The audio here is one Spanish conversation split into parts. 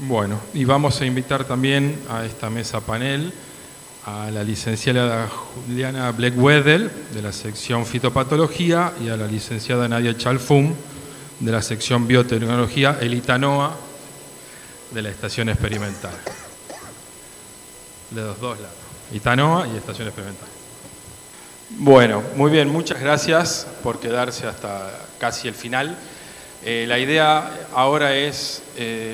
Bueno, y vamos a invitar también a esta mesa panel a la licenciada Juliana Blechwedel, de la sección Fitopatología, y a la licenciada Nadia Chalfum, de la sección Biotecnología, el Itanoa, de la Estación Experimental. De los dos lados, Itanoa y Estación Experimental. Bueno, muy bien, muchas gracias por quedarse hasta casi el final. La idea ahora es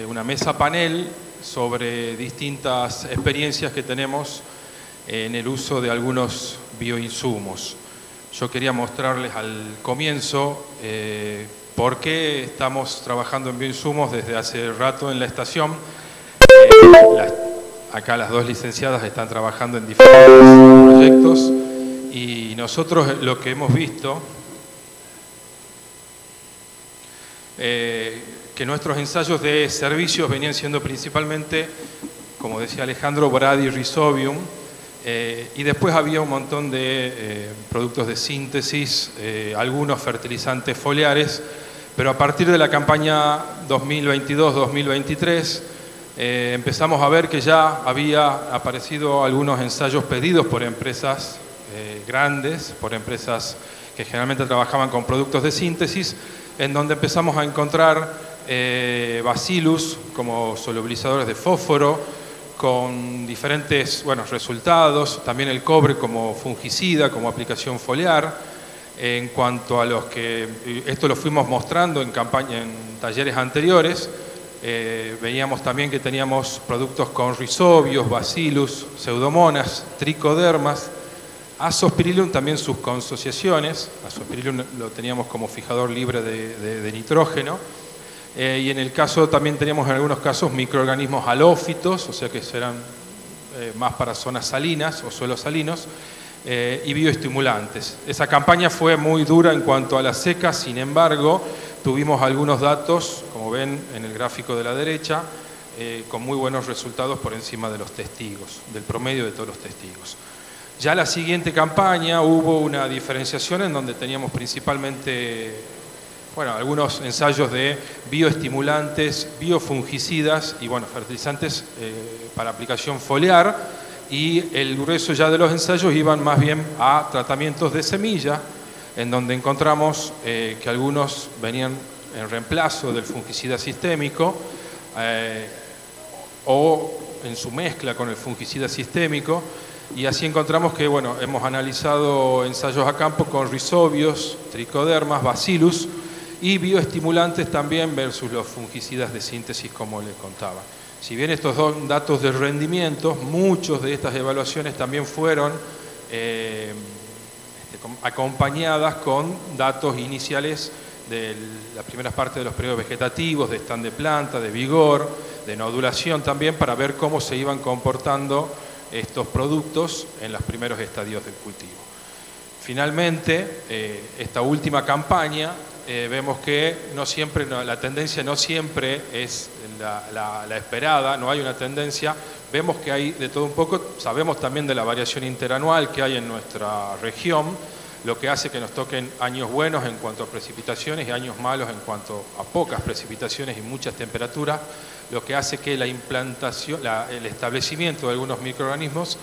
una mesa panel sobre distintas experiencias que tenemos en el uso de algunos bioinsumos. Yo quería mostrarles al comienzo por qué estamos trabajando en bioinsumos desde hace rato en la estación. Acá las dos licenciadas están trabajando en diferentes proyectos y nosotros lo que hemos visto que nuestros ensayos de servicios venían siendo principalmente, como decía Alejandro, Brady Rhizobium, y después había un montón de productos de síntesis, algunos fertilizantes foliares, pero a partir de la campaña 2022-2023 empezamos a ver que ya había aparecido algunos ensayos pedidos por empresas grandes, por empresas que generalmente trabajaban con productos de síntesis, en donde empezamos a encontrar bacillus como solubilizadores de fósforo, con diferentes resultados, también el cobre como fungicida, como aplicación foliar. En cuanto a los que, esto lo fuimos mostrando en talleres anteriores, veíamos también que teníamos productos con rhizobios, bacillus, pseudomonas, tricodermas, Azospirillum, también sus consociaciones. Azospirillum lo teníamos como fijador libre de nitrógeno. Y en el caso también teníamos en algunos casos microorganismos halófitos, o sea que serán más para zonas salinas o suelos salinos, y bioestimulantes. Esa campaña fue muy dura en cuanto a la seca, sin embargo, tuvimos algunos datos, como ven en el gráfico de la derecha, con muy buenos resultados por encima de los testigos, del promedio de todos los testigos. Ya la siguiente campaña hubo una diferenciación en donde teníamos principalmente algunos ensayos de bioestimulantes, biofungicidas y fertilizantes para aplicación foliar, y el grueso ya de los ensayos iban más bien a tratamientos de semilla, en donde encontramos que algunos venían en reemplazo del fungicida sistémico o en su mezcla con el fungicida sistémico. Y así encontramos que, hemos analizado ensayos a campo con rhizobios, tricodermas, bacillus y bioestimulantes también versus los fungicidas de síntesis, como les contaba. Si bien estos dos datos de rendimiento, muchos de estas evaluaciones también fueron acompañadas con datos iniciales de las primeras partes de los periodos vegetativos, de stand de planta, de vigor, de nodulación también, para ver cómo se iban comportando estos productos en los primeros estadios del cultivo. Finalmente, esta última campaña, vemos que la tendencia no siempre es la esperada, no hay una tendencia, vemos que hay de todo un poco, sabemos también de la variación interanual que hay en nuestra región, lo que hace que nos toquen años buenos en cuanto a precipitaciones y años malos en cuanto a pocas precipitaciones y muchas temperaturas, lo que hace que la implantación, el establecimiento de algunos microorganismos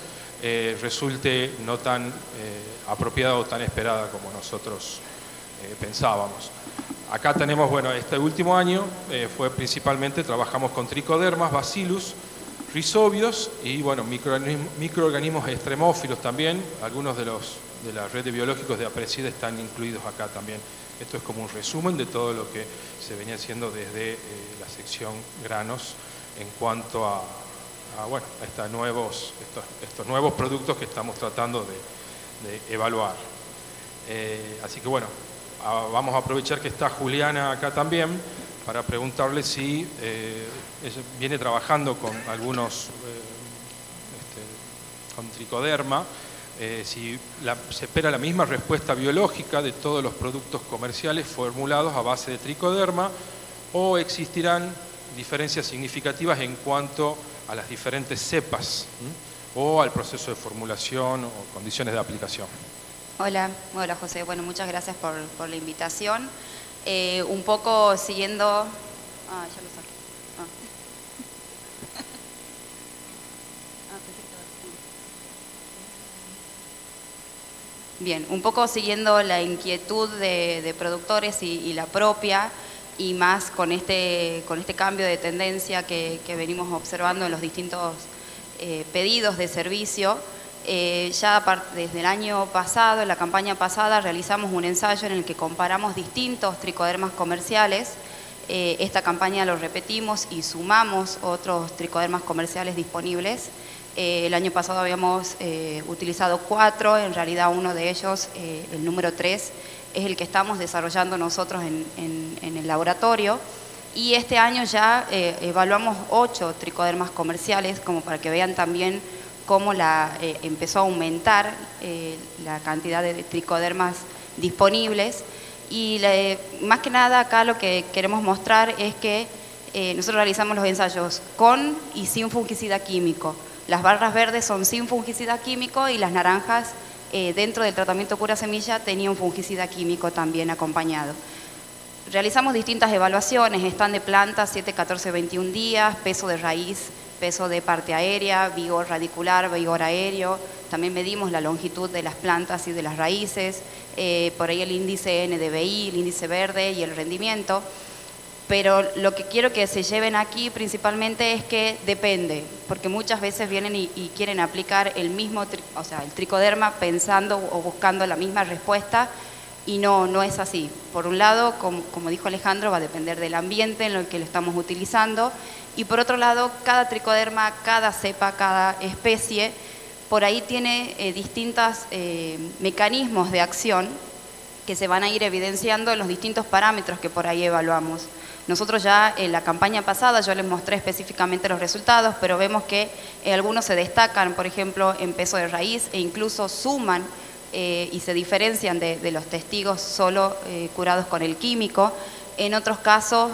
resulte no tan apropiada o tan esperada como nosotros pensábamos. Acá tenemos, este último año fue principalmente, trabajamos con tricodermas, bacillus, rhizobios y microorganismos extremófilos también. Algunos de la red de biológicos de Aprecida están incluidos acá también. Esto es como un resumen de todo lo que se venía haciendo desde la sección granos en cuanto a estos nuevos productos que estamos tratando de evaluar. Así que vamos a aprovechar que está Juliana acá también para preguntarle si ella viene trabajando con algunos con tricoderma, si se espera la misma respuesta biológica de todos los productos comerciales formulados a base de tricoderma, o existirán diferencias significativas en cuanto a las diferentes cepas o al proceso de formulación o condiciones de aplicación. Hola José, muchas gracias por la invitación. Un poco siguiendo... ya lo saqué. Bien, un poco siguiendo la inquietud de productores y la propia, y más con este cambio de tendencia que venimos observando en los distintos pedidos de servicio. Ya desde el año pasado, en la campaña pasada, realizamos un ensayo en el que comparamos distintos tricodermas comerciales. Esta campaña lo repetimos y sumamos otros tricodermas comerciales disponibles. El año pasado habíamos utilizado 4, en realidad uno de ellos, el número 3, es el que estamos desarrollando nosotros en el laboratorio. Y este año ya evaluamos 8 tricodermas comerciales, como para que vean también cómo empezó a aumentar la cantidad de tricodermas disponibles. Y más que nada acá lo que queremos mostrar es que nosotros realizamos los ensayos con y sin fungicida químico. Las barras verdes son sin fungicida químico y las naranjas dentro del tratamiento cura semilla tenían un fungicida químico también acompañado. Realizamos distintas evaluaciones, están de planta 7, 14, 21 días, peso de raíz, peso de parte aérea, vigor radicular, vigor aéreo. También medimos la longitud de las plantas y de las raíces, por ahí el índice NDVI, el índice verde y el rendimiento. Pero lo que quiero que se lleven aquí principalmente es que depende, porque muchas veces vienen y quieren aplicar el mismo, el tricoderma pensando o buscando la misma respuesta, y no es así. Por un lado, como dijo Alejandro, va a depender del ambiente en el que lo estamos utilizando, y por otro lado, cada tricoderma, cada cepa, cada especie, por ahí tiene distintos mecanismos de acción que se van a ir evidenciando en los distintos parámetros que por ahí evaluamos. Nosotros ya en la campaña pasada yo les mostré específicamente los resultados, pero vemos que algunos se destacan, por ejemplo, en peso de raíz, e incluso suman y se diferencian de los testigos solo curados con el químico. En otros casos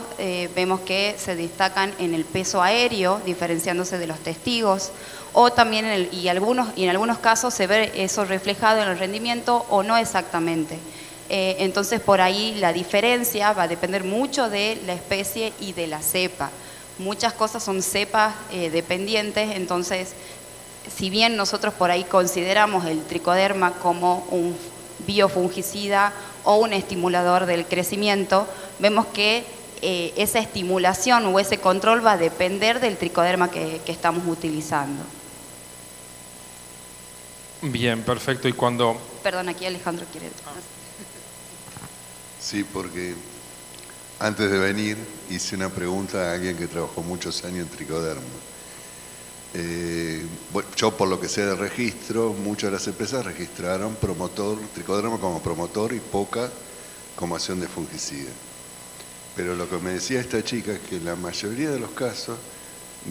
vemos que se destacan en el peso aéreo, diferenciándose de los testigos, o también en algunos casos se ve eso reflejado en el rendimiento o no exactamente. Entonces por ahí la diferencia va a depender mucho de la especie y de la cepa. Muchas cosas son cepas dependientes, entonces si bien nosotros por ahí consideramos el tricoderma como un biofungicida o un estimulador del crecimiento, vemos que esa estimulación o ese control va a depender del tricoderma que estamos utilizando. Bien, perfecto. Y cuando... Perdón, aquí Alejandro quiere... Sí, porque antes de venir hice una pregunta a alguien que trabajó muchos años en tricoderma. Bueno, yo por lo que sé de registro, muchas de las empresas registraron tricoderma como promotor y poca como acción de fungicida. Pero lo que me decía esta chica es que en la mayoría de los casos,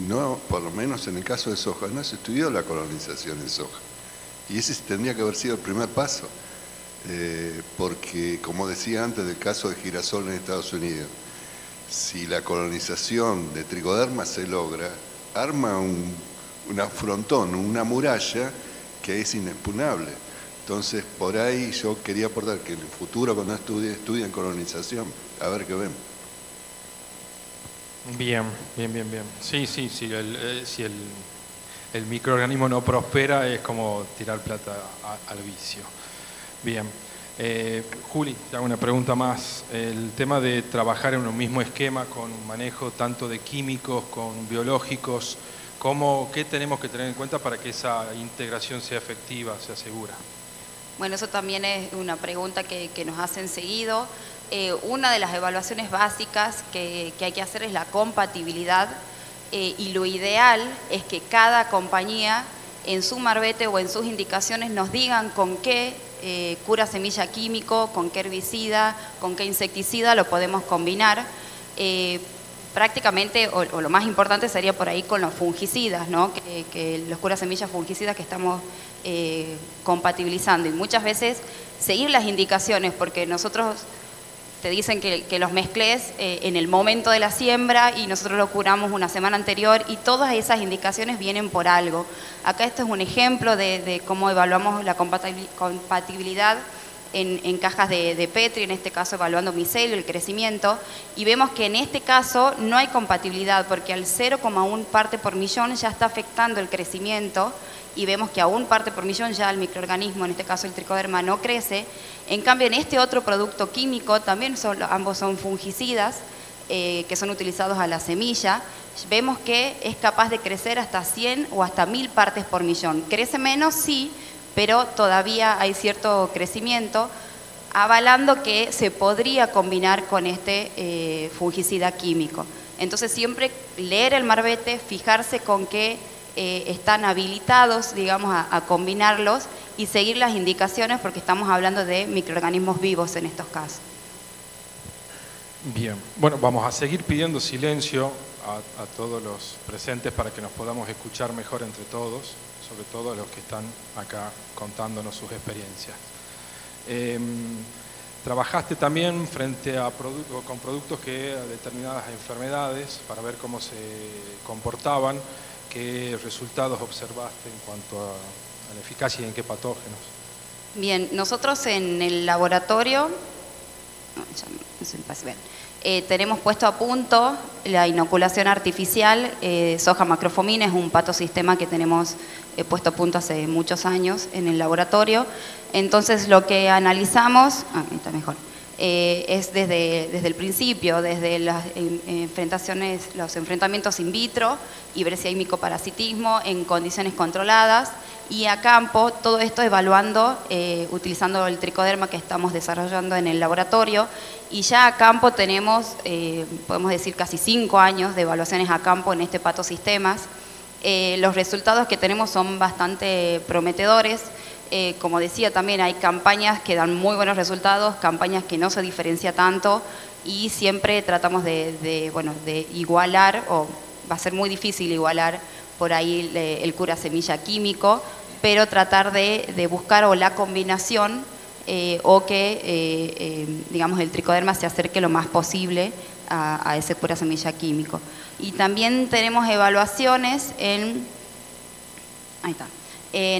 no, por lo menos en el caso de soja, no se estudió la colonización en soja. Y ese tendría que haber sido el primer paso. Porque, como decía antes del caso de girasol en Estados Unidos, si la colonización de tricoderma se logra, arma un frontón, una muralla que es inexpugnable. Entonces, por ahí yo quería aportar que en el futuro, cuando estudien colonización, a ver qué ven. Bien. Sí, si el microorganismo no prospera es como tirar plata al vicio. Bien. Juli, te hago una pregunta más. El tema de trabajar en un mismo esquema con manejo tanto de químicos, con biológicos, ¿qué tenemos que tener en cuenta para que esa integración sea efectiva, sea segura? Bueno, eso también es una pregunta que nos hacen seguido. Una de las evaluaciones básicas que hay que hacer es la compatibilidad, y lo ideal es que cada compañía en su marbete o en sus indicaciones nos digan con qué cura semilla químico, con qué herbicida, con qué insecticida lo podemos combinar. Prácticamente, o lo más importante sería por ahí con los fungicidas, ¿no? que los cura semillas fungicidas que estamos compatibilizando. Y muchas veces seguir las indicaciones, porque nosotros te dicen que los mezcles en el momento de la siembra y nosotros lo curamos una semana anterior, y todas esas indicaciones vienen por algo. Acá esto es un ejemplo de cómo evaluamos la compatibilidad en cajas de Petri, en este caso evaluando micelio, el crecimiento, y vemos que en este caso no hay compatibilidad porque al 0,1 parte por millón ya está afectando el crecimiento y vemos que a 1 parte por millón ya el microorganismo, en este caso el tricoderma, no crece. En cambio, en este otro producto químico, también ambos son fungicidas, que son utilizados a la semilla, vemos que es capaz de crecer hasta 100 o hasta 1000 partes por millón. Crece menos, sí, pero todavía hay cierto crecimiento, avalando que se podría combinar con este fungicida químico. Entonces siempre leer el marbete, fijarse con qué están habilitados, digamos, a combinarlos y seguir las indicaciones porque estamos hablando de microorganismos vivos en estos casos. Bien, bueno, vamos a seguir pidiendo silencio a todos los presentes para que nos podamos escuchar mejor entre todos, sobre todo los que están acá contándonos sus experiencias. Trabajaste también con productos que a determinadas enfermedades para ver cómo se comportaban, qué resultados observaste en cuanto a la eficacia y en qué patógenos. Bien, nosotros en el laboratorio tenemos puesto a punto la inoculación artificial. Soja macrofomina es un patosistema que tenemos puesto a punto hace muchos años en el laboratorio. Entonces lo que analizamos, está mejor, es desde el principio, desde los enfrentamientos in vitro, Ibrecia y micoparasitismo en condiciones controladas, y a campo, todo esto evaluando, utilizando el tricoderma que estamos desarrollando en el laboratorio, y ya a campo tenemos, podemos decir, casi 5 años de evaluaciones a campo en este patosistemas. Los resultados que tenemos son bastante prometedores. Como decía también, hay campañas que dan muy buenos resultados, campañas que no se diferencia tanto, y siempre tratamos de igualar, o va a ser muy difícil igualar por ahí el cura semilla químico, pero tratar de buscar o la combinación o que digamos el tricoderma se acerque lo más posible a ese cura semilla químico. Y también tenemos evaluaciones en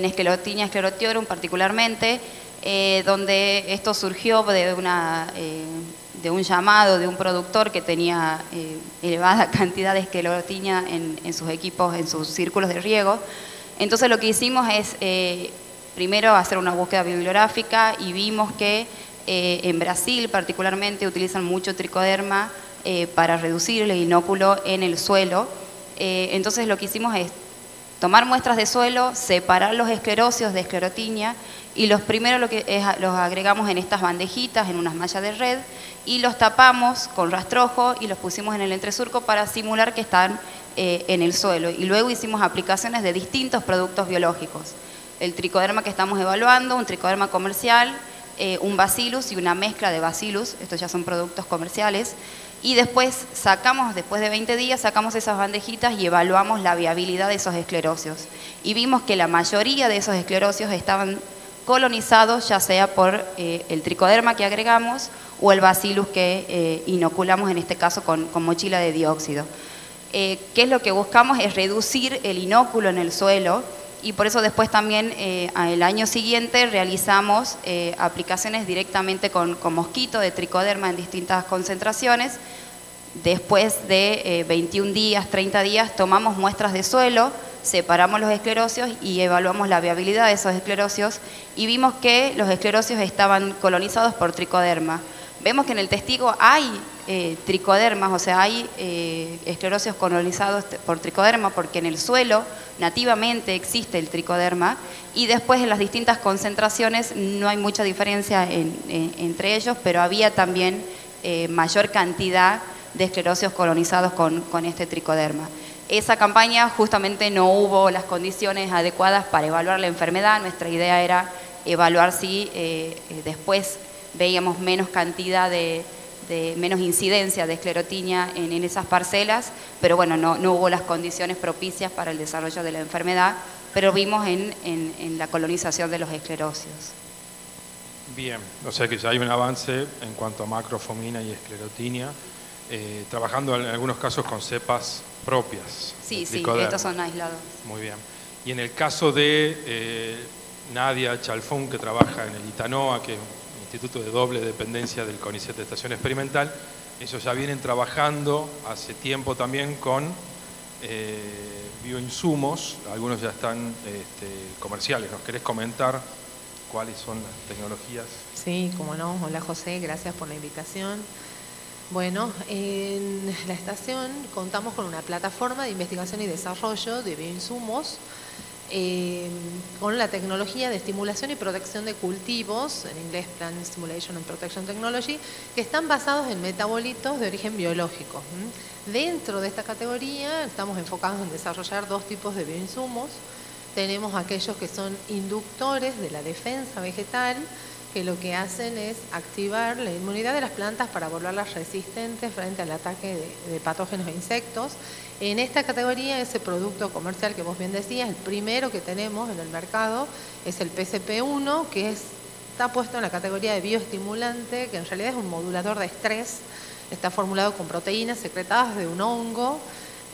Sclerotinia sclerotiorum particularmente, donde esto surgió de un llamado de un productor que tenía elevada cantidad de esclerotinia en sus equipos, en sus círculos de riego. Entonces lo que hicimos es primero hacer una búsqueda bibliográfica y vimos que en Brasil particularmente utilizan mucho tricoderma para reducir el inóculo en el suelo. Entonces lo que hicimos es tomar muestras de suelo, separar los esclerocios de esclerotinia, y los primeros los agregamos en estas bandejitas, en unas mallas de red, y los tapamos con rastrojo y los pusimos en el entresurco para simular que están en el suelo. Y luego hicimos aplicaciones de distintos productos biológicos. El tricoderma que estamos evaluando, un tricoderma comercial, un bacillus y una mezcla de bacillus, estos ya son productos comerciales. Y después después de 20 días, sacamos esas bandejitas y evaluamos la viabilidad de esos esclerocios. Y vimos que la mayoría de esos esclerocios estaban colonizados, ya sea por el tricoderma que agregamos o el bacillus que inoculamos, en este caso con mochila de dióxido. ¿Qué es lo que buscamos? Es reducir el inóculo en el suelo, y por eso después también el año siguiente realizamos aplicaciones directamente con mosquito de tricoderma en distintas concentraciones. Después de 21 días, 30 días, tomamos muestras de suelo, separamos los esclerocios y evaluamos la viabilidad de esos esclerocios, y vimos que los esclerocios estaban colonizados por tricoderma. Vemos que en el testigo hay tricodermas, o sea, hay esclerocios colonizados por tricoderma, porque en el suelo nativamente existe el tricoderma, y después en las distintas concentraciones no hay mucha diferencia entre ellos, pero había también mayor cantidad de esclerocios colonizados con este tricoderma. Esa campaña justamente no hubo las condiciones adecuadas para evaluar la enfermedad. Nuestra idea era evaluar si después veíamos menos cantidad menos incidencia de esclerotinia en esas parcelas, pero bueno, no hubo las condiciones propicias para el desarrollo de la enfermedad, pero vimos en la colonización de los esclerocios. Bien, o sea que ya hay un avance en cuanto a macrofomina y esclerotinia, trabajando en algunos casos con cepas propias. Sí, estos son aislados. Muy bien. Y en el caso de Nadia Chalfón, que trabaja en el Itanoa, que es un Instituto de Doble Dependencia del CONICET de Estación Experimental. Ellos ya vienen trabajando hace tiempo también con bioinsumos, algunos ya están comerciales. ¿Nos querés comentar cuáles son las tecnologías? Sí, cómo no. Hola José, gracias por la invitación. Bueno, en la estación contamos con una plataforma de investigación y desarrollo de bioinsumos con la tecnología de estimulación y protección de cultivos, en inglés Plant Stimulation and Protection Technology, que están basados en metabolitos de origen biológico. Dentro de esta categoría estamos enfocados en desarrollar dos tipos de bioinsumos. Tenemos aquellos que son inductores de la defensa vegetal, que lo que hacen es activar la inmunidad de las plantas para volverlas resistentes frente al ataque de patógenos e insectos. En esta categoría, ese producto comercial que vos bien decías, el primero que tenemos en el mercado es el PCP1, que está puesto en la categoría de bioestimulante, que en realidad es un modulador de estrés. Está formulado con proteínas secretadas de un hongo.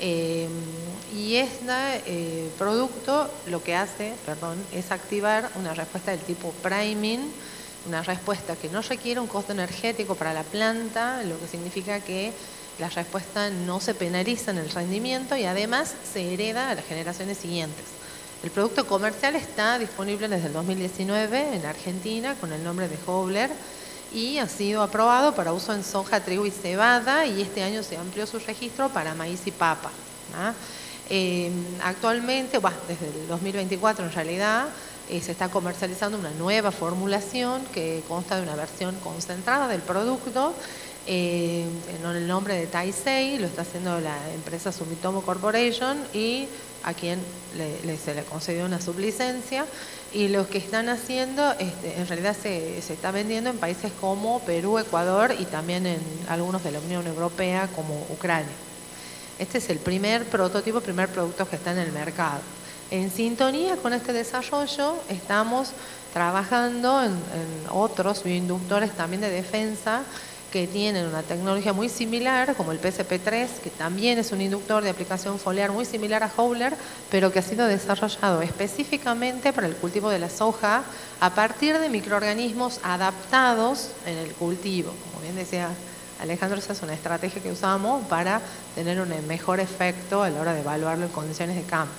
Y este producto lo que hace, es activar una respuesta del tipo priming, una respuesta que no requiere un costo energético para la planta, lo que significa que la respuesta no se penaliza en el rendimiento y además se hereda a las generaciones siguientes. El producto comercial está disponible desde el 2019 en Argentina con el nombre de Hobler y ha sido aprobado para uso en soja, trigo y cebada, y este año se amplió su registro para maíz y papa. Actualmente, desde el 2024 en realidad, se está comercializando una nueva formulación que consta de una versión concentrada del producto con el nombre de Taisei. Lo está haciendo la empresa Sumitomo Corporation y a quien se le concedió una sublicencia, y lo que están haciendo en realidad se está vendiendo en países como Perú, Ecuador y también en algunos de la Unión Europea como Ucrania. Este es el primer prototipo, primer producto que está en el mercado. En sintonía con este desarrollo estamos trabajando en otros bioinductores también de defensa que tienen una tecnología muy similar, como el PCP3, que también es un inductor de aplicación foliar muy similar a Hobler, pero que ha sido desarrollado específicamente para el cultivo de la soja a partir de microorganismos adaptados en el cultivo. Como bien decía Alejandro, esa es una estrategia que usamos para tener un mejor efecto a la hora de evaluarlo en condiciones de campo.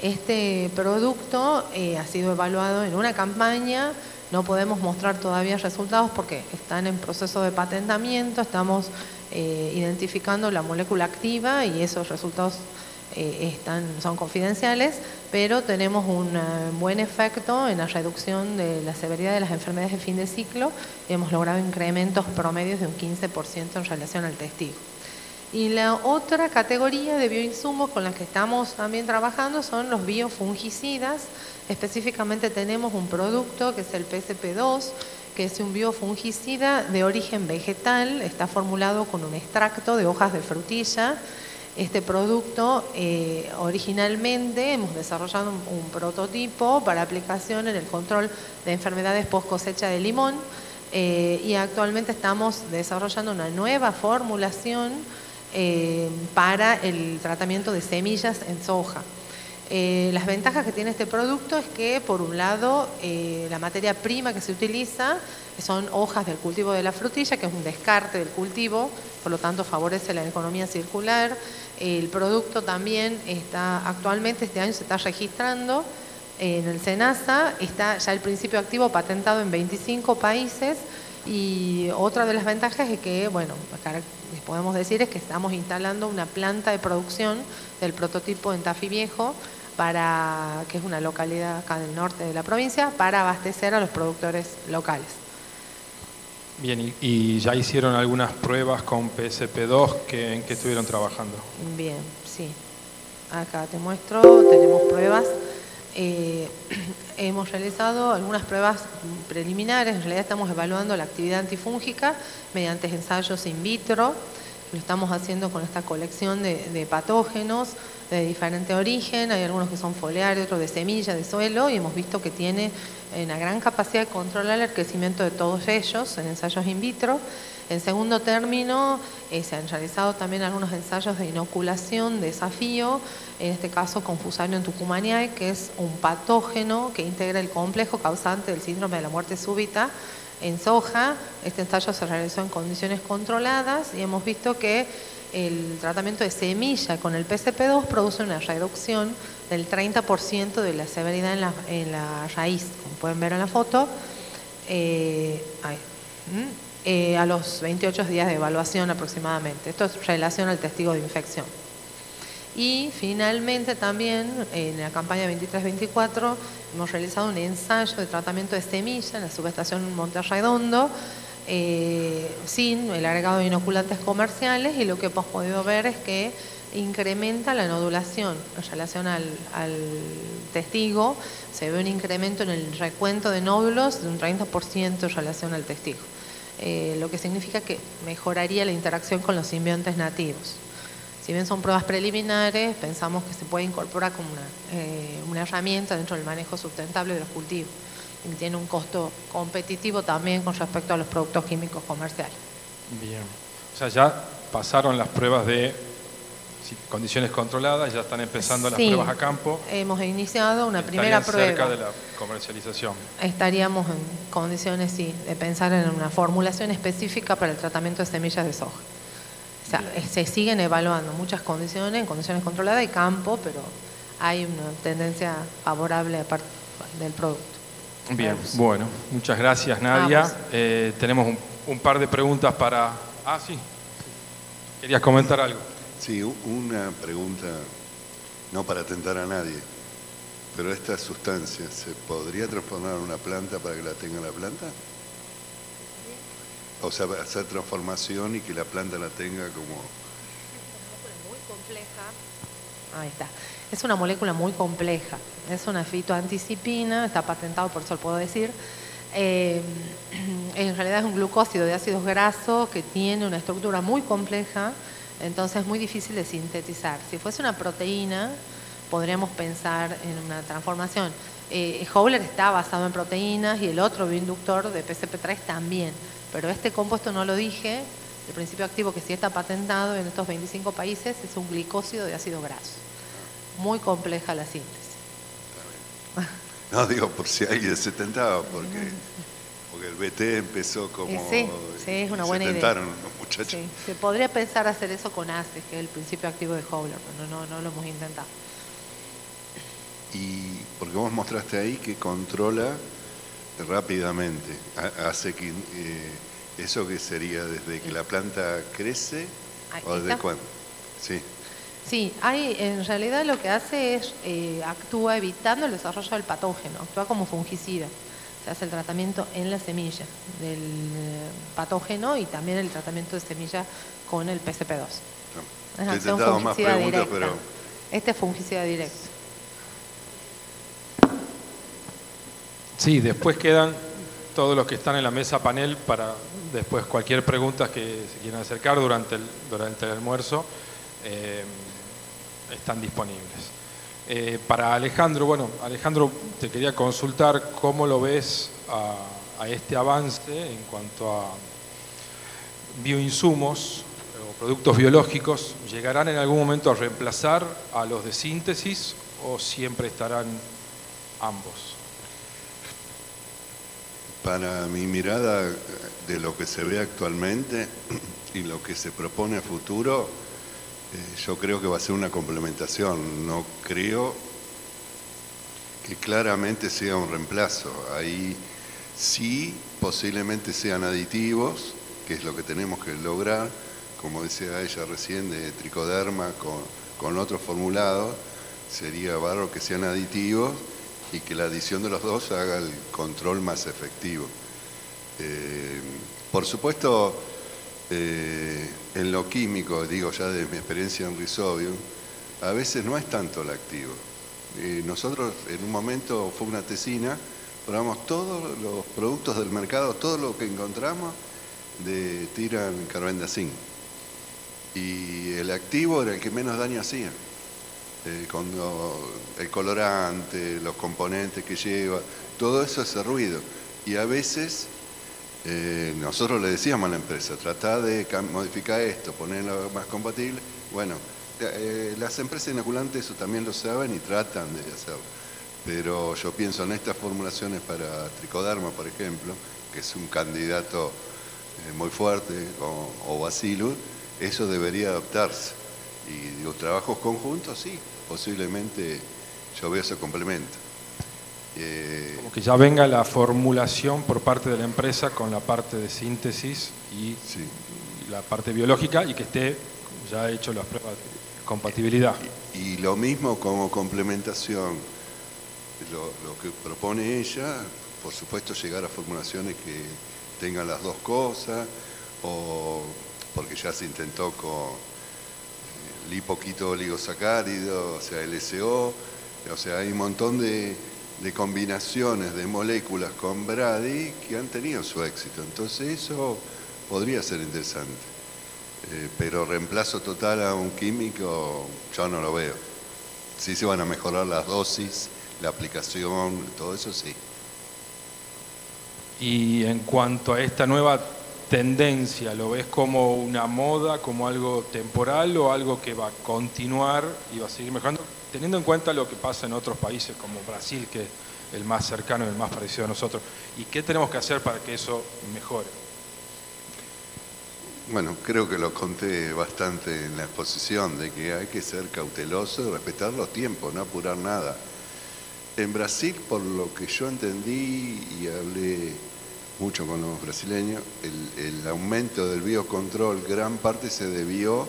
Este producto ha sido evaluado en una campaña. No podemos mostrar todavía resultados porque están en proceso de patentamiento, estamos identificando la molécula activa y esos resultados son confidenciales, pero tenemos un buen efecto en la reducción de la severidad de las enfermedades de fin de ciclo y hemos logrado incrementos promedios de un 15% en relación al testigo. Y la otra categoría de bioinsumos con las que estamos también trabajando son los biofungicidas. Específicamente tenemos un producto que es el PCP2, que es un biofungicida de origen vegetal, está formulado con un extracto de hojas de frutilla. Este producto originalmente hemos desarrollado un prototipo para aplicación en el control de enfermedades post cosecha de limón y actualmente estamos desarrollando una nueva formulación para el tratamiento de semillas en soja. Las ventajas que tiene este producto es que, por un lado, la materia prima que se utiliza son hojas del cultivo de la frutilla, que es un descarte del cultivo, por lo tanto favorece la economía circular. El producto también actualmente este año se está registrando en el SENASA, está ya el principio activo patentado en 25 países. Y otra de las ventajas es que, acá les podemos decir es que estamos instalando una planta de producción del prototipo en Tafí Viejo, que es una localidad acá del norte de la provincia, para abastecer a los productores locales. Bien, ¿y ya hicieron algunas pruebas con PSP2? ¿En qué estuvieron trabajando? Bien, sí. Acá te muestro, tenemos pruebas. Hemos realizado algunas pruebas preliminares. En realidad estamos evaluando la actividad antifúngica mediante ensayos in vitro. Lo estamos haciendo con esta colección de patógenos de diferente origen. Hay algunos que son foliares, otros de semilla, de suelo, y hemos visto que tiene una gran capacidad de controlar el crecimiento de todos ellos en ensayos in vitro. En segundo término, se han realizado también algunos ensayos de inoculación, de desafío, en este caso con Fusarium tucumaniae, que es un patógeno que integra el complejo causante del síndrome de la muerte súbita, En soja, este ensayo se realizó en condiciones controladas y hemos visto que el tratamiento de semilla con el PCP2 produce una reducción del 30% de la severidad en la raíz, como pueden ver en la foto, a los 28 días de evaluación aproximadamente. Esto es relación al testigo de infección. Y finalmente también en la campaña 23-24 hemos realizado un ensayo de tratamiento de semilla en la subestación Monte Redondo sin el agregado de inoculantes comerciales, y lo que hemos podido ver es que incrementa la nodulación en relación al testigo. Se ve un incremento en el recuento de nódulos de un 30% en relación al testigo, lo que significa que mejoraría la interacción con los simbiontes nativos. Si bien son pruebas preliminares, pensamos que se puede incorporar como una herramienta dentro del manejo sustentable de los cultivos, y tiene un costo competitivo también con respecto a los productos químicos comerciales. Bien, o sea, ya pasaron las pruebas de condiciones controladas, ya están empezando las pruebas a campo. Hemos iniciado una primera prueba. Cerca de la comercialización. Estaríamos en condiciones, sí, de pensar en una formulación específica para el tratamiento de semillas de soja. O sea, se siguen evaluando muchas condiciones, en condiciones controladas y campo, pero hay una tendencia favorable aparte del producto. Bien, bueno, muchas gracias, Nadia. Tenemos un par de preguntas para... Ah, sí. ¿Querías comentar algo? Sí, una pregunta, no para tentar a nadie, pero esta sustancia, ¿se podría transformar en una planta para que la tenga la planta? O sea, hacer transformación y que la planta la tenga como... Muy compleja. Ahí está. Es una molécula muy compleja. Es una fitoanticipina, está patentado, por eso lo puedo decir. En realidad es un glucósido de ácidos grasos que tiene una estructura muy compleja, entonces es muy difícil de sintetizar. Si fuese una proteína, podríamos pensar en una transformación. Howler está basado en proteínas y el otro bioinductor de PCP3 también. Pero este compuesto no lo dije, el principio activo que sí está patentado en estos 25 países es un glicósido de ácido graso. Muy compleja la síntesis. No, digo, por si alguien se tentaba, porque el BT empezó como... Sí, es una buena idea. Se tentaron los muchachos. Sí, se podría pensar hacer eso con ACE, que es el principio activo de Howler, pero no lo hemos intentado. Y porque vos mostraste ahí que controla rápidamente, hace que eso que sería desde que la planta crece o desde cuándo. Sí. Sí, en realidad lo que hace es actúa evitando el desarrollo del patógeno, actúa como fungicida. Se hace el tratamiento en la semilla del patógeno y también el tratamiento de semilla con el PCP2. No. Es acción fungicida directa. Pero... Este es fungicida directa. Sí, después quedan todos los que están en la mesa panel para después cualquier pregunta que se quieran acercar durante el almuerzo, están disponibles. Para Alejandro, bueno, Alejandro, te quería consultar cómo lo ves a este avance en cuanto a bioinsumos o productos biológicos. ¿Llegarán en algún momento a reemplazar a los de síntesis o siempre estarán ambos? Para mi mirada de lo que se ve actualmente y lo que se propone a futuro, yo creo que va a ser una complementación. No creo que claramente sea un reemplazo. Ahí sí posiblemente sean aditivos, que es lo que tenemos que lograr, como decía ella recién, de tricoderma con otros formulados. Sería bárbaro que sean aditivos y que la adición de los dos haga el control más efectivo. Por supuesto, en lo químico, digo ya de mi experiencia en Rhizobium, a veces no es tanto el activo. Nosotros en un momento fue una tesina, probamos todos los productos del mercado, todo lo que encontramos de tiran-carbendazim. Y el activo era el que menos daño hacía. El colorante, los componentes que lleva, todo eso hace ruido. Y a veces nosotros le decíamos a la empresa, tratá de modificar esto, ponerlo más compatible. Bueno, las empresas inoculantes eso también lo saben y tratan de hacerlo. Pero yo pienso en estas formulaciones para tricoderma, por ejemplo, que es un candidato muy fuerte, o Bacillus, eso debería adaptarse. Y digo, trabajos conjuntos, sí, posiblemente yo veo ese complemento. Como que ya venga la formulación por parte de la empresa con la parte de síntesis y Sí. la parte biológica, y que esté ya hecho las pruebas de compatibilidad. Y lo mismo como complementación, lo que propone ella, por supuesto llegar a formulaciones que tengan las dos cosas, o porque ya se intentó con lipoquito oligosacárido, o sea, LSO, o sea, hay un montón de combinaciones de moléculas con Brady que han tenido su éxito. Entonces eso podría ser interesante. Pero reemplazo total a un químico yo no lo veo. Sí se van a mejorar las dosis, la aplicación, todo eso sí. Y en cuanto a esta nueva tendencia, ¿lo ves como una moda, como algo temporal o algo que va a continuar y va a seguir mejorando? Teniendo en cuenta lo que pasa en otros países como Brasil, que es el más cercano y el más parecido a nosotros. ¿Y qué tenemos que hacer para que eso mejore? Bueno, creo que lo conté bastante en la exposición, de que hay que ser cauteloso y respetar los tiempos, no apurar nada. En Brasil, por lo que yo entendí y hablé mucho con los brasileños, el aumento del biocontrol, gran parte se debió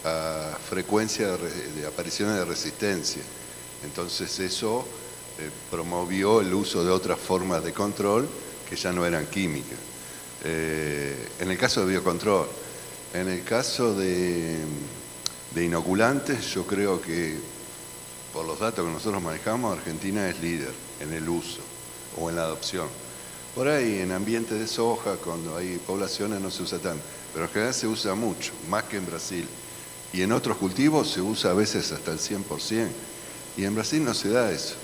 a frecuencia de apariciones de resistencia. Entonces eso promovió el uso de otras formas de control que ya no eran químicas. En el caso de biocontrol, en el caso de inoculantes, yo creo que por los datos que nosotros manejamos, Argentina es líder en el uso o en la adopción. Por ahí en ambientes de soja, cuando hay poblaciones no se usa tanto, pero en general se usa mucho, más que en Brasil. Y en otros cultivos se usa a veces hasta el 100%. Y en Brasil no se da eso.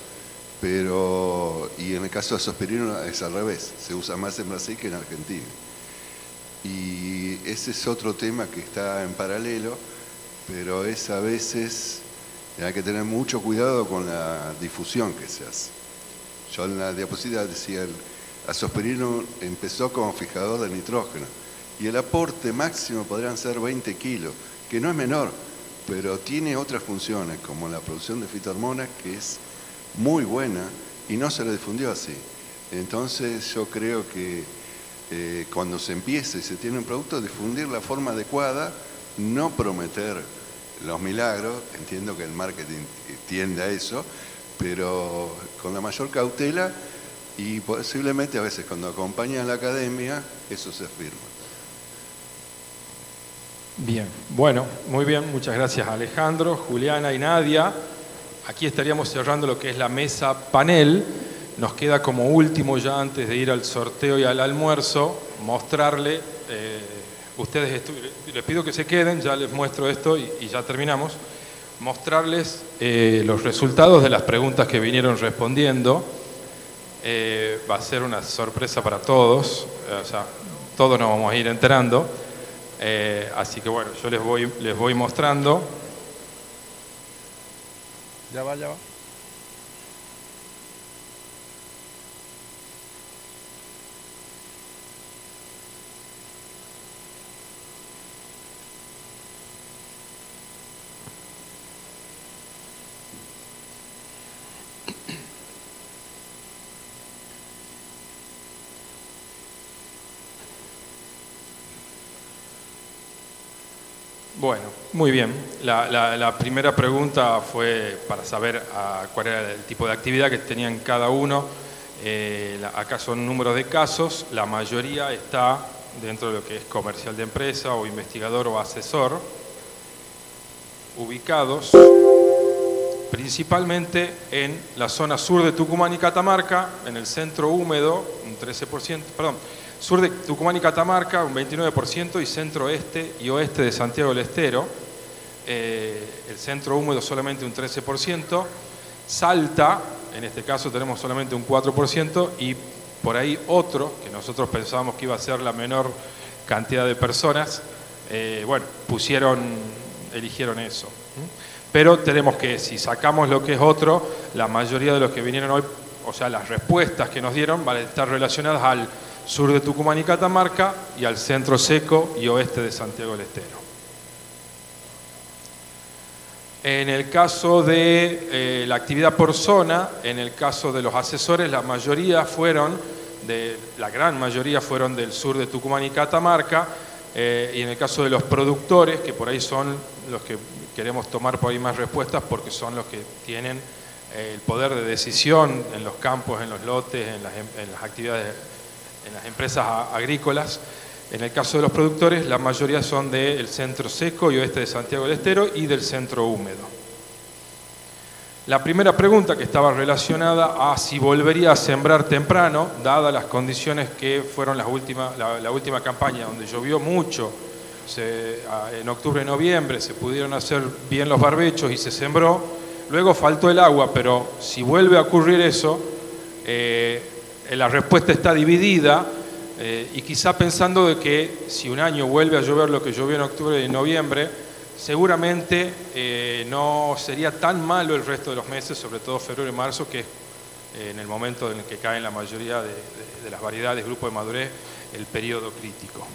Y en el caso de azospirino es al revés, se usa más en Brasil que en Argentina. Y ese es otro tema que está en paralelo, pero es a veces, hay que tener mucho cuidado con la difusión que se hace. Yo en la diapositiva decía, el azospirino empezó como fijador de nitrógeno y el aporte máximo podrían ser 20 kilos, que no es menor, pero tiene otras funciones como la producción de fitohormonas que es muy buena y no se le difundió así. Entonces yo creo que cuando se empiece y se tiene un producto, difundir la forma adecuada, no prometer los milagros, entiendo que el marketing tiende a eso, pero con la mayor cautela y posiblemente a veces cuando acompaña a la academia, eso se afirma. Bien, bueno, muy bien, muchas gracias Alejandro, Juliana y Nadia. Aquí estaríamos cerrando lo que es la mesa panel. Nos queda como último, ya antes de ir al sorteo y al almuerzo, mostrarle, les pido que se queden, ya les muestro esto y ya terminamos, mostrarles los resultados de las preguntas que vinieron respondiendo. Va a ser una sorpresa para todos, o sea, todos nos vamos a ir enterando. Así que bueno, yo les voy mostrando. Ya va. Bueno, muy bien. La primera pregunta fue para saber cuál era el tipo de actividad que tenían cada uno. Acá son números de casos. La mayoría está dentro de lo que es comercial de empresa o investigador o asesor. Ubicados principalmente en la zona sur de Tucumán y Catamarca, en el centro húmedo, un 13%, perdón, sur de Tucumán y Catamarca, un 29%, y centro este y oeste de Santiago del Estero. El centro húmedo solamente un 13%. Salta, en este caso tenemos solamente un 4%, y por ahí otro, que nosotros pensábamos que iba a ser la menor cantidad de personas, eligieron eso. Pero tenemos que, si sacamos lo que es otro, la mayoría de los que vinieron hoy, o sea, las respuestas que nos dieron van a estar relacionadas al sur de Tucumán y Catamarca y al centro seco y oeste de Santiago del Estero. En el caso de la actividad por zona, en el caso de los asesores, la gran mayoría fueron del sur de Tucumán y Catamarca, y en el caso de los productores, que por ahí son los que queremos tomar por ahí más respuestas, porque son los que tienen el poder de decisión en los campos, en los lotes, en las actividades, en las empresas agrícolas. En el caso de los productores, la mayoría son del centro seco y oeste de Santiago del Estero y del centro húmedo. La primera pregunta, que estaba relacionada a si volvería a sembrar temprano, dadas las condiciones que fueron la última campaña, donde llovió mucho, en octubre y noviembre se pudieron hacer bien los barbechos y se sembró, luego faltó el agua, pero si vuelve a ocurrir eso, la respuesta está dividida. Y quizá pensando de que si un año vuelve a llover lo que llovió en octubre y noviembre, seguramente no sería tan malo el resto de los meses, sobre todo febrero y marzo, que es en el momento en el que caen la mayoría de las variedades, grupo de madurez, el periodo crítico.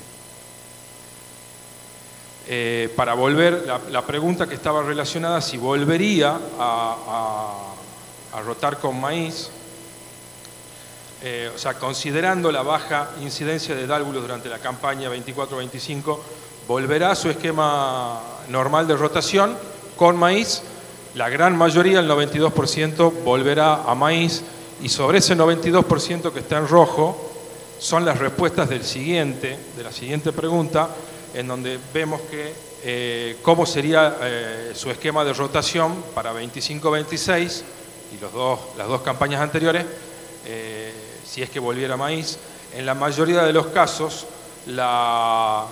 Para volver, la pregunta que estaba relacionada, si volvería a rotar con maíz, o sea, considerando la baja incidencia de dálvulos durante la campaña 24-25, volverá a su esquema normal de rotación con maíz. La gran mayoría, el 92%, volverá a maíz, y sobre ese 92% que está en rojo son las respuestas de la siguiente pregunta, en donde vemos que cómo sería su esquema de rotación para 25-26 y las dos campañas anteriores, si es que volviera maíz. En la mayoría de los casos, la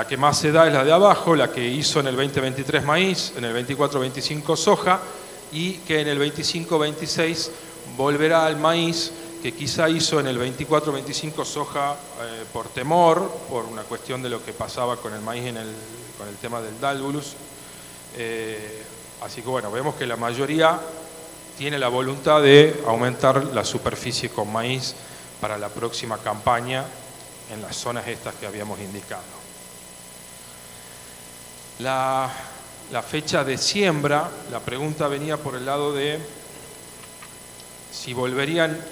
que más se da es la de abajo, la que hizo en el 2023 maíz, en el 24-25 soja, y que en el 25-26 volverá al maíz, que quizá hizo en el 24-25 soja por temor, por una cuestión de lo que pasaba con el maíz con el tema del dálvulus. Así que bueno, vemos que la mayoría tiene la voluntad de aumentar la superficie con maíz para la próxima campaña en las zonas estas que habíamos indicado. La fecha de siembra, la pregunta venía por el lado de si volverían,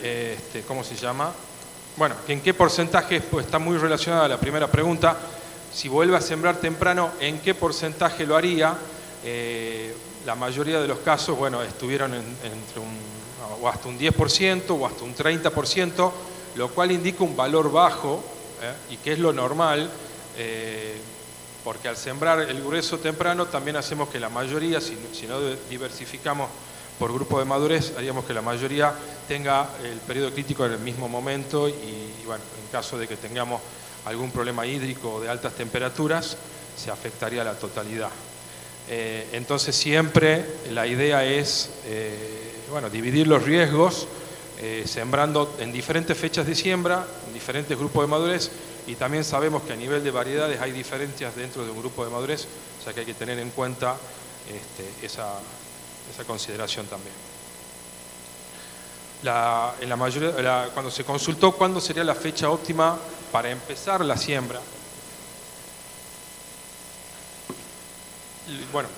¿cómo se llama? Bueno, ¿en qué porcentaje? Pues está muy relacionada a la primera pregunta. Si vuelve a sembrar temprano, ¿en qué porcentaje lo haría? La mayoría de los casos, bueno, estuvieron entre o hasta un 10% o hasta un 30%, lo cual indica un valor bajo, y que es lo normal, porque al sembrar el grueso temprano también hacemos que la mayoría, si no diversificamos por grupo de madurez, haríamos que la mayoría tenga el periodo crítico en el mismo momento, y bueno, en caso de que tengamos algún problema hídrico o de altas temperaturas, se afectaría a la totalidad. Entonces siempre la idea es bueno, dividir los riesgos, sembrando en diferentes fechas de siembra, en diferentes grupos de madurez, y también sabemos que a nivel de variedades hay diferencias dentro de un grupo de madurez, o sea que hay que tener en cuenta esa consideración también. Cuando se consultó cuándo sería la fecha óptima para empezar la siembra, bueno,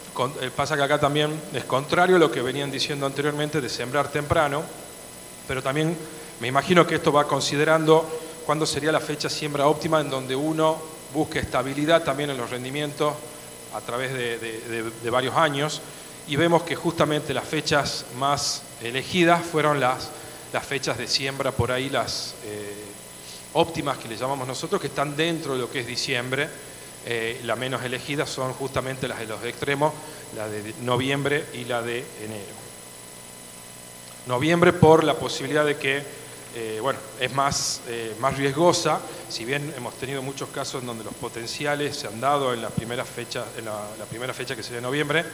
pasa que acá también es contrario a lo que venían diciendo anteriormente de sembrar temprano, pero también me imagino que esto va considerando cuándo sería la fecha siembra óptima en donde uno busque estabilidad también en los rendimientos a través de varios años, y vemos que justamente las fechas más elegidas fueron las fechas de siembra, por ahí las óptimas que le llamamos nosotros, que están dentro de lo que es diciembre. Las menos elegidas son justamente las de los extremos, la de noviembre y la de enero. Noviembre por la posibilidad de que, bueno, es más riesgosa, si bien hemos tenido muchos casos en donde los potenciales se han dado en la primera fecha, que sería noviembre,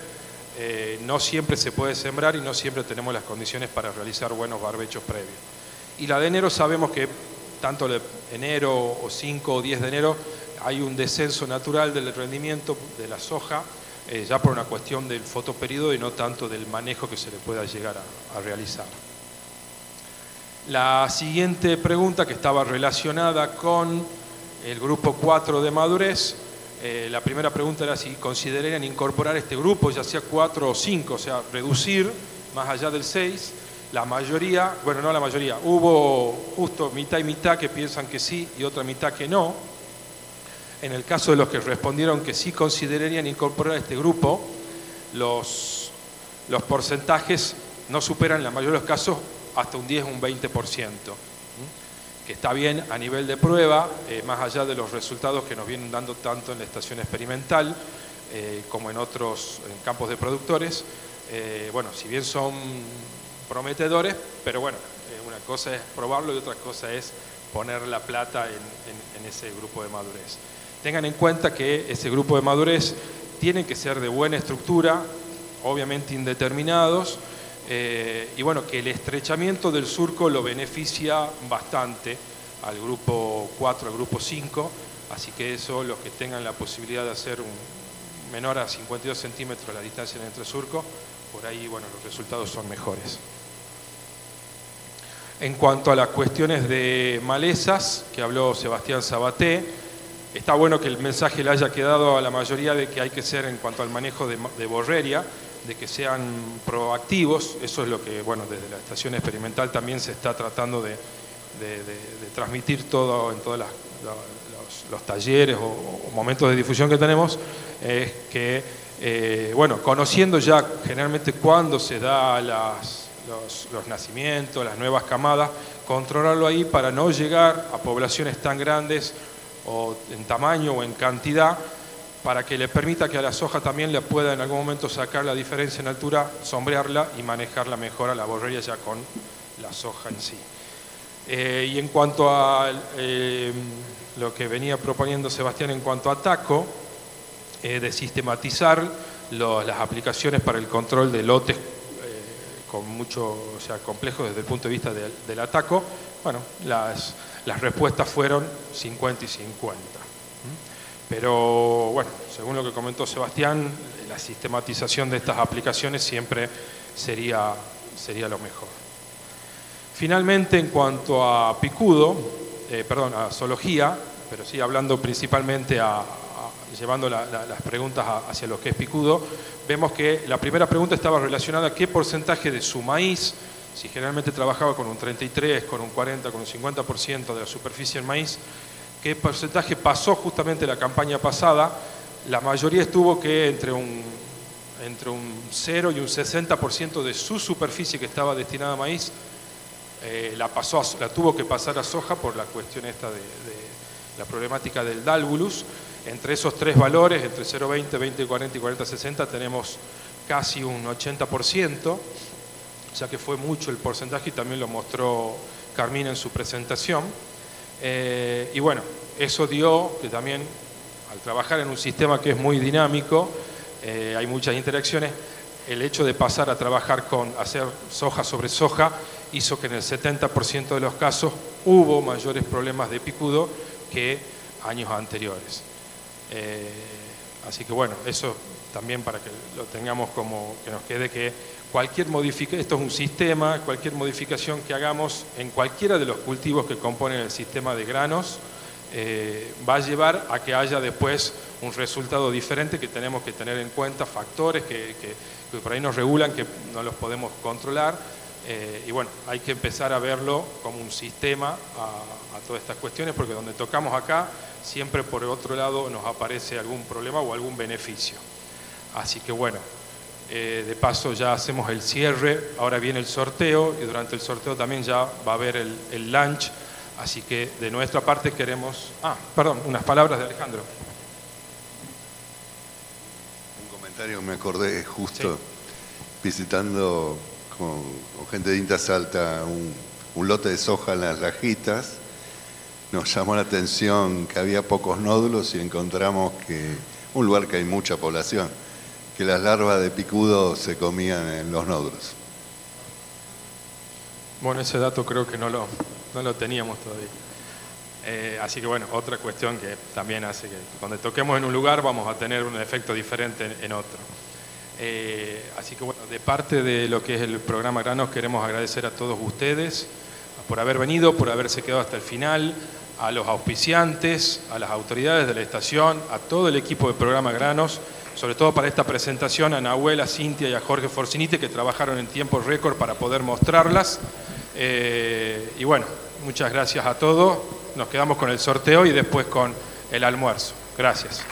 no siempre se puede sembrar y no siempre tenemos las condiciones para realizar buenos barbechos previos. Y la de enero sabemos que tanto de enero o 5 o 10 de enero hay un descenso natural del rendimiento de la soja, ya por una cuestión del fotoperiodo y no tanto del manejo que se le pueda llegar a realizar. La siguiente pregunta, que estaba relacionada con el grupo 4 de madurez, la primera pregunta era si considerarían incorporar este grupo, ya sea 4 o 5, o sea, reducir más allá del 6. La mayoría, bueno, no la mayoría, hubo justo mitad y mitad que piensan que sí y otra mitad que no. En el caso de los que respondieron que sí considerarían incorporar este grupo, los porcentajes no superan en la mayoría de los casos hasta un 10 o un 20%, que está bien a nivel de prueba, más allá de los resultados que nos vienen dando tanto en la estación experimental como en otros campos de productores. Bueno, si bien son prometedores, pero bueno, una cosa es probarlo y otra cosa es poner la plata en ese grupo de madurez. Tengan en cuenta que ese grupo de madurez tiene que ser de buena estructura, obviamente indeterminados, y bueno, que el estrechamiento del surco lo beneficia bastante al grupo 4, al grupo 5, así que eso, los que tengan la posibilidad de hacer un menor a 52 centímetros la distancia entre surco, por ahí, bueno, los resultados son mejores. En cuanto a las cuestiones de malezas, que habló Sebastián Sabaté, está bueno que el mensaje le haya quedado a la mayoría de que hay que ser, en cuanto al manejo de borreria, de que sean proactivos. Eso es lo que, bueno, desde la estación experimental también se está tratando de transmitir todo en todos los talleres o momentos de difusión que tenemos, es que, bueno, conociendo ya generalmente cuándo se da los nacimientos, las nuevas camadas, controlarlo ahí para no llegar a poblaciones tan grandes o en tamaño o en cantidad, para que le permita que a la soja también le pueda en algún momento sacar la diferencia en altura, sombrearla y manejarla mejor a la borreria ya con la soja en sí. Y en cuanto a lo que venía proponiendo Sebastián en cuanto a taco, de sistematizar las aplicaciones para el control de lotes con mucho, o sea, complejo desde el punto de vista del ataco, bueno, las respuestas fueron 50 y 50. Pero bueno, según lo que comentó Sebastián, la sistematización de estas aplicaciones siempre sería lo mejor. Finalmente, en cuanto a picudo, a zoología, pero sí hablando principalmente llevando las preguntas hacia lo que es picudo, vemos que la primera pregunta estaba relacionada a qué porcentaje de su maíz, si generalmente trabajaba con un 33, con un 40, con un 50% de la superficie en maíz, qué porcentaje pasó justamente la campaña pasada. La mayoría estuvo que entre un 0 y un 60% de su superficie que estaba destinada a maíz la tuvo que pasar a soja por la cuestión esta de la problemática del dálvulus. Entre esos tres valores, entre 0,20, 20, 40 y 40, 60, tenemos casi un 80%, ya que fue mucho el porcentaje y también lo mostró Carmina en su presentación. Y bueno, eso dio que también al trabajar en un sistema que es muy dinámico, hay muchas interacciones, el hecho de pasar a trabajar con hacer soja sobre soja hizo que en el 70% de los casos hubo mayores problemas de picudo que años anteriores. Así que bueno, eso también para que lo tengamos como que nos quede que cualquier modificación, esto es un sistema, cualquier modificación que hagamos en cualquiera de los cultivos que componen el sistema de granos va a llevar a que haya después un resultado diferente, que tenemos que tener en cuenta factores que por ahí nos regulan, que no los podemos controlar, y bueno, hay que empezar a verlo como un sistema a todas estas cuestiones, porque donde tocamos acá, siempre por otro lado nos aparece algún problema o algún beneficio. Así que bueno, de paso ya hacemos el cierre, ahora viene el sorteo y durante el sorteo también ya va a haber el lunch, así que de nuestra parte queremos... unas palabras de Alejandro. Un comentario, me acordé justo, sí, visitando con gente de INTA Salta un lote de soja en las Lajitas. Nos llamó la atención que había pocos nódulos y encontramos que un lugar que hay mucha población, que las larvas de picudo se comían en los nódulos. Bueno, ese dato creo que no lo teníamos todavía. Así que bueno, otra cuestión que también hace que cuando toquemos en un lugar vamos a tener un efecto diferente en otro. Así que bueno, de parte de lo que es el programa Granos queremos agradecer a todos ustedes, a por haber venido, por haberse quedado hasta el final, a los auspiciantes, a las autoridades de la estación, a todo el equipo de Programa Granos, sobre todo para esta presentación, a Nahuel, a Cintia y a Jorge Forcinite, que trabajaron en tiempo récord para poder mostrarlas. Y bueno, muchas gracias a todos. Nos quedamos con el sorteo y después con el almuerzo. Gracias.